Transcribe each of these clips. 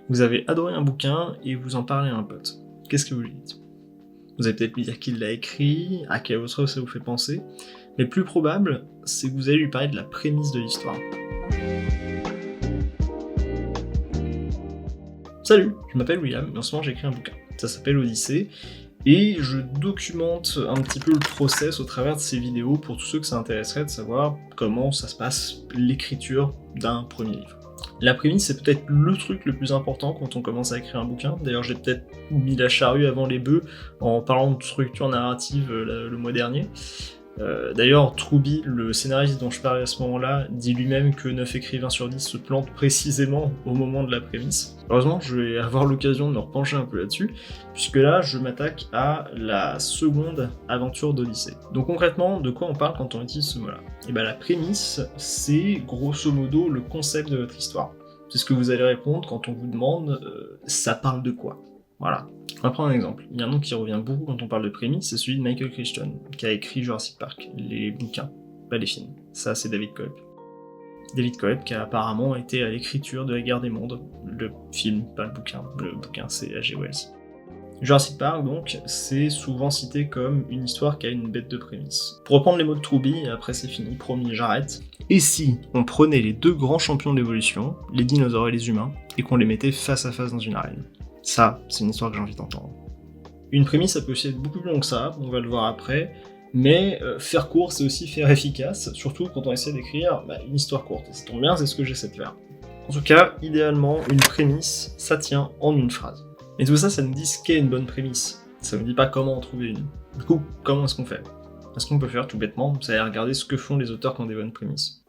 Vous avez adoré un bouquin et vous en parlez à un pote. Qu'est-ce que vous lui dites? Vous allez peut-être lui dire qui l'a écrit, à quelle autre œuvre ça vous fait penser, mais le plus probable, c'est que vous allez lui parler de la prémisse de l'histoire. Salut, je m'appelle William et en ce moment j'écris un bouquin. Ça s'appelle Odyssée, et je documente un petit peu le process au travers de ces vidéos pour tous ceux que ça intéresserait de savoir comment ça se passe l'écriture d'un premier livre. La prémisse, c'est peut-être le truc le plus important quand on commence à écrire un bouquin. D'ailleurs, j'ai peut-être mis la charrue avant les bœufs en parlant de structure narrative le mois dernier. D'ailleurs, Troubi, le scénariste dont je parlais à ce moment-là, dit lui-même que 9 écrivains sur 10 se plantent précisément au moment de la prémisse. Heureusement, je vais avoir l'occasion de me repencher un peu là-dessus, puisque là, je m'attaque à la seconde aventure d'Odyssée. Donc concrètement, de quoi on parle quand on utilise ce mot-là? Et bien la prémisse, c'est grosso modo le concept de votre histoire. C'est ce que vous allez répondre quand on vous demande ça parle de quoi? Voilà. On va prendre un exemple. Il y a un nom qui revient beaucoup quand on parle de prémisse, c'est celui de Michael Crichton, qui a écrit Jurassic Park, les bouquins, pas les films. Ça, c'est David Coeb. David Coeb qui a apparemment été à l'écriture de La Guerre des Mondes, le film, pas le bouquin. Le bouquin, c'est H.G. Wells. Jurassic Park, donc, c'est souvent cité comme une histoire qui a une bête de prémisse. Pour reprendre les mots de Troubi, et après c'est fini, promis, j'arrête. Et si on prenait les deux grands champions de l'évolution, les dinosaures et les humains, et qu'on les mettait face à face dans une arène? Ça, c'est une histoire que j'ai envie d'entendre. Une prémisse, ça peut aussi être beaucoup plus long que ça, on va le voir après, mais faire court, c'est aussi faire efficace, surtout quand on essaie d'écrire une histoire courte. Et ça tombe bien, c'est ce que j'essaie de faire. En tout cas, idéalement, une prémisse, ça tient en une phrase. Mais tout ça, ça nous dit ce qu'est une bonne prémisse. Ça ne dit pas comment en trouver une. Du coup, comment est-ce qu'on fait? Ce qu'on peut faire, tout bêtement, c'est aller regarder ce que font les auteurs qui ont des bonnes prémisses.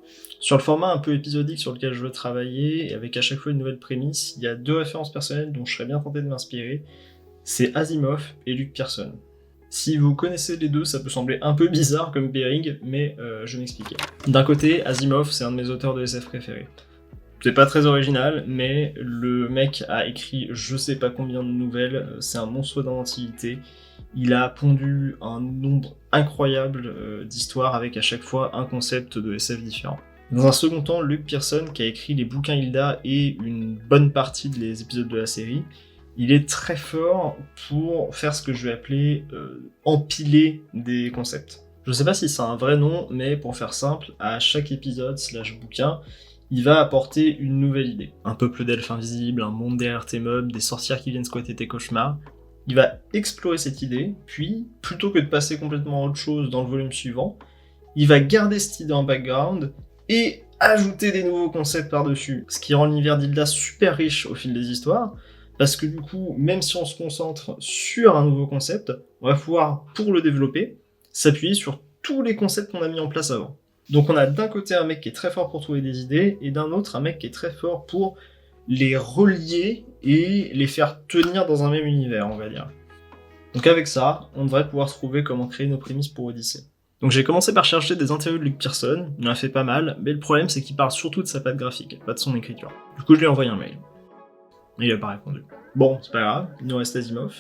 Sur le format un peu épisodique sur lequel je veux travailler, et avec à chaque fois une nouvelle prémisse, il y a deux références personnelles dont je serais bien tenté de m'inspirer. C'est Asimov et Luc Pearson. Si vous connaissez les deux, ça peut sembler un peu bizarre comme pairing, mais je vais m'expliquer. D'un côté, Asimov, c'est un de mes auteurs de SF préférés. C'est pas très original, mais le mec a écrit je sais pas combien de nouvelles, c'est un monstre d'inventivité. Il a pondu un nombre incroyable d'histoires avec à chaque fois un concept de SF différent. Dans un second temps, Luc Pearson, qui a écrit les bouquins Hilda et une bonne partie des épisodes de la série, il est très fort pour faire ce que je vais appeler empiler des concepts. Je sais pas si c'est un vrai nom, mais pour faire simple, à chaque épisode / bouquin, il va apporter une nouvelle idée. Un peuple d'elfes invisibles, un monde derrière tes meubles, des sorcières qui viennent squatter tes cauchemars. Il va explorer cette idée, puis, plutôt que de passer complètement à autre chose dans le volume suivant, il va garder cette idée en background et ajouter des nouveaux concepts par-dessus. Ce qui rend l'univers d'Hilda super riche au fil des histoires, parce que du coup, même si on se concentre sur un nouveau concept, on va pouvoir, pour le développer, s'appuyer sur tous les concepts qu'on a mis en place avant. Donc on a d'un côté un mec qui est très fort pour trouver des idées, et d'un autre un mec qui est très fort pour les relier et les faire tenir dans un même univers, on va dire. Donc avec ça, on devrait pouvoir trouver comment créer nos prémices pour Odyssée. Donc j'ai commencé par chercher des interviews de Luc Pearson, il en a fait pas mal, mais le problème c'est qu'il parle surtout de sa patte graphique, pas de son écriture. Du coup je lui ai envoyé un mail. Et il a pas répondu. Bon, c'est pas grave, il nous reste Asimov.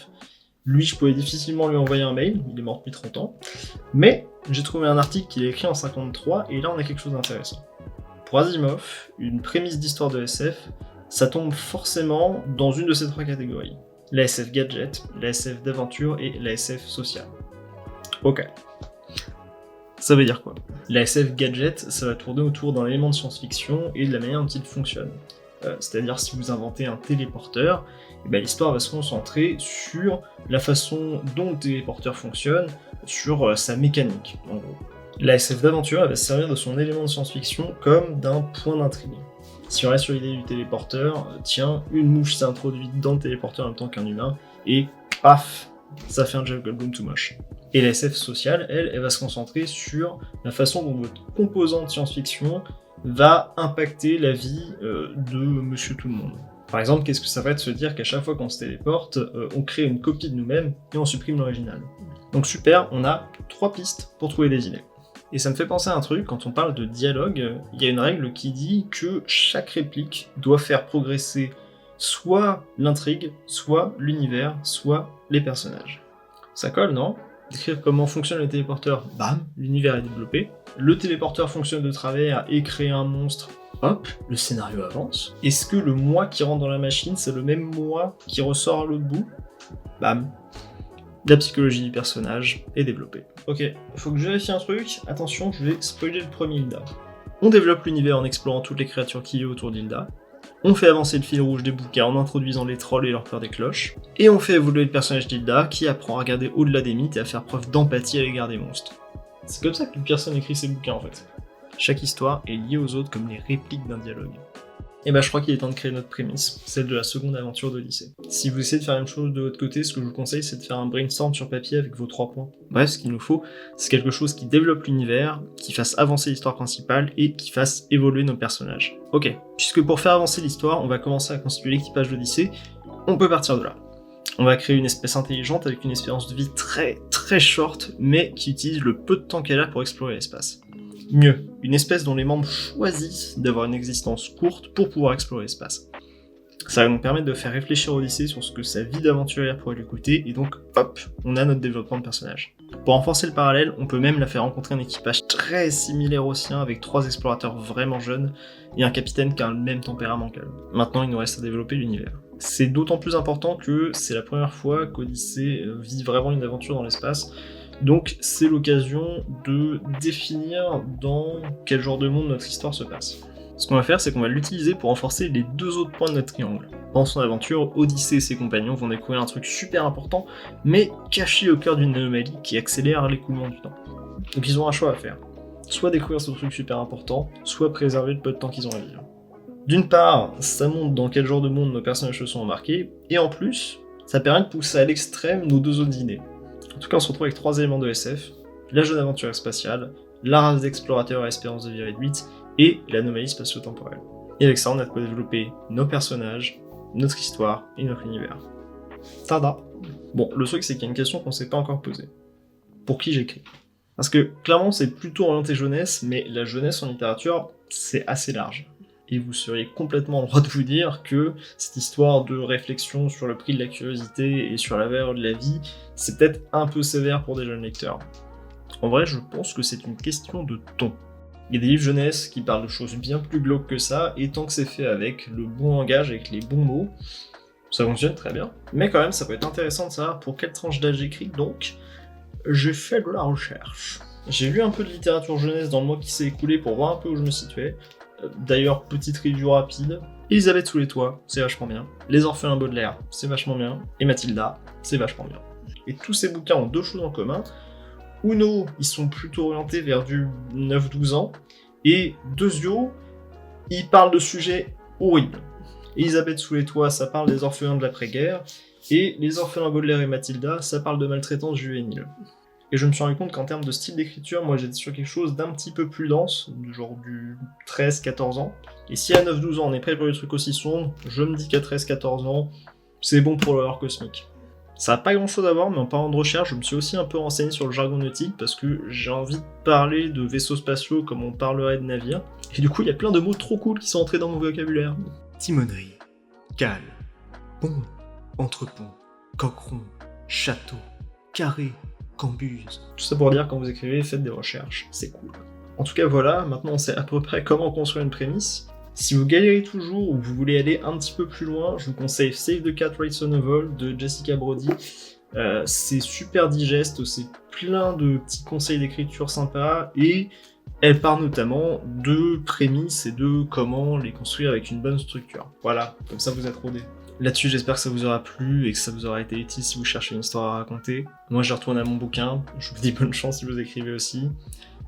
Lui, je pouvais difficilement lui envoyer un mail, il est mort depuis 30 ans. Mais j'ai trouvé un article qu'il a écrit en 53, et là on a quelque chose d'intéressant. Pour Asimov, une prémisse d'histoire de SF, ça tombe forcément dans une de ces trois catégories. La SF gadget, la SF d'aventure et la SF sociale. Ok. Ça veut dire quoi? La SF gadget, ça va tourner autour d'un élément de science-fiction et de la manière dont il fonctionne. C'est-à-dire si vous inventez un téléporteur, l'histoire va se concentrer sur la façon dont le téléporteur fonctionne, sur sa mécanique, en gros. La SF d'aventure, elle va se servir de son élément de science-fiction comme d'un point d'intrigue. Si on reste sur l'idée du téléporteur, tiens, une mouche s'est introduite dans le téléporteur en même temps qu'un humain, et paf, ça fait un Jeff Goldblum tout moche. Et la SF sociale, elle va se concentrer sur la façon dont votre composante science-fiction va impacter la vie de Monsieur Tout-le-Monde. Par exemple, qu'est-ce que ça va être de se dire qu'à chaque fois qu'on se téléporte, on crée une copie de nous-mêmes et on supprime l'original. Donc super, on a 3 pistes pour trouver des idées. Et ça me fait penser à un truc, quand on parle de dialogue, il y a une règle qui dit que chaque réplique doit faire progresser soit l'intrigue, soit l'univers, soit les personnages. Ça colle, non? Décrire comment fonctionne le téléporteur, bam, l'univers est développé. Le téléporteur fonctionne de travers et crée un monstre, hop, le scénario avance. Est-ce que le moi qui rentre dans la machine, c'est le même moi qui ressort à l'autre bout? Bam. La psychologie du personnage est développée. Ok, il faut que je vérifie un truc. Attention, je vais spoiler le premier Hilda. On développe l'univers en explorant toutes les créatures qu'il y a autour d'Hilda. On fait avancer le fil rouge des bouquins en introduisant les trolls et leur peur des cloches. Et on fait évoluer le personnage d'Hilda qui apprend à regarder au-delà des mythes et à faire preuve d'empathie à l'égard des monstres. C'est comme ça que Pearson écrit ses bouquins en fait. Chaque histoire est liée aux autres comme les répliques d'un dialogue. Et bah je crois qu'il est temps de créer notre prémisse, celle de la seconde aventure d'Odyssée. Si vous essayez de faire la même chose de votre côté, ce que je vous conseille c'est de faire un brainstorm sur papier avec vos 3 points. Bref, ce qu'il nous faut, c'est quelque chose qui développe l'univers, qui fasse avancer l'histoire principale et qui fasse évoluer nos personnages. Ok, puisque pour faire avancer l'histoire, on va commencer à constituer l'équipage d'Odyssée, on peut partir de là. On va créer une espèce intelligente avec une espérance de vie très short, mais qui utilise le peu de temps qu'elle a pour explorer l'espace. Mieux, une espèce dont les membres choisissent d'avoir une existence courte pour pouvoir explorer l'espace. Ça va nous permettre de faire réfléchir Odyssée sur ce que sa vie d'aventurière pourrait lui coûter, et donc hop, on a notre développement de personnage. Pour renforcer le parallèle, on peut même la faire rencontrer un équipage très similaire au sien, avec 3 explorateurs vraiment jeunes, et un capitaine qui a le même tempérament qu'elle. Maintenant, il nous reste à développer l'univers. C'est d'autant plus important que c'est la première fois qu'Odyssée vit vraiment une aventure dans l'espace, donc c'est l'occasion de définir dans quel genre de monde notre histoire se passe. Ce qu'on va faire, c'est qu'on va l'utiliser pour renforcer les 2 autres points de notre triangle. Pendant son aventure, Odyssée et ses compagnons vont découvrir un truc super important, mais caché au cœur d'une anomalie qui accélère l'écoulement du temps. Donc ils ont un choix à faire. Soit découvrir ce truc super important, soit préserver le peu de temps qu'ils ont à vivre. D'une part, ça montre dans quel genre de monde nos personnages se sont embarqués, et en plus, ça permet de pousser à l'extrême nos 2 autres idées. En tout cas, on se retrouve avec 3 éléments de SF, la jeune aventurière spatiale, la race d'explorateurs à espérance de vie réduite, et l'anomalie spatio-temporelle. Et avec ça, on a de quoi développer nos personnages, notre histoire et notre univers. Tada! Bon, le truc, c'est qu'il y a une question qu'on s'est pas encore posée. Pour qui j'écris? Parce que, clairement, c'est plutôt orienté jeunesse, mais la jeunesse en littérature, c'est assez large. Et vous seriez complètement le droit de vous dire que cette histoire de réflexion sur le prix de la curiosité et sur la valeur de la vie, c'est peut-être un peu sévère pour des jeunes lecteurs. En vrai, je pense que c'est une question de ton. Il y a des livres jeunesse qui parlent de choses bien plus glauques que ça, et tant que c'est fait avec le bon langage, avec les bons mots, ça fonctionne très bien. Mais quand même, ça peut être intéressant de savoir pour quelle tranche d'âge j'écris, donc j'ai fait de la recherche. J'ai lu un peu de littérature jeunesse dans le mois qui s'est écoulé pour voir un peu où je me situais. D'ailleurs, petite review rapide. Elisabeth sous les toits, c'est vachement bien. Les orphelins Baudelaire, c'est vachement bien. Et Mathilda, c'est vachement bien. Et tous ces bouquins ont 2 choses en commun. Uno, ils sont plutôt orientés vers du 9-12 ans. Et Deuxio, ils parlent de sujets horribles. Elisabeth sous les toits, ça parle des orphelins de l'après-guerre. Et les orphelins Baudelaire et Mathilda, ça parle de maltraitance juvénile. Et je me suis rendu compte qu'en termes de style d'écriture, moi j'étais sur quelque chose d'un petit peu plus dense, genre du 13-14 ans. Et si à 9-12 ans on est prêt pour des trucs aussi sombres, je me dis qu'à 13-14 ans, c'est bon pour l'horreur cosmique. Ça n'a pas grand chose à voir, mais en parlant de recherche, je me suis aussi un peu renseigné sur le jargon nautique, parce que j'ai envie de parler de vaisseaux spatiaux comme on parlerait de navires. Et du coup, il y a plein de mots trop cool qui sont entrés dans mon vocabulaire. Timonerie, cale, pont, entrepont, coqueron, château, carré, cambuse. Tout ça pour dire, quand vous écrivez, faites des recherches, c'est cool. En tout cas, voilà, maintenant on sait à peu près comment construire une prémisse. Si vous galérez toujours ou vous voulez aller un petit peu plus loin, je vous conseille Save the Cat Writes a Novel de Jessica Brody. C'est super digeste, c'est plein de petits conseils d'écriture sympas, et elle parle notamment de prémices et de comment les construire avec une bonne structure. Voilà, comme ça vous êtes rodés. Là-dessus, j'espère que ça vous aura plu et que ça vous aura été utile si vous cherchez une histoire à raconter. Moi, je retourne à mon bouquin, je vous dis bonne chance si vous écrivez aussi,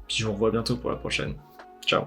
puis je vous revois bientôt pour la prochaine. Ciao.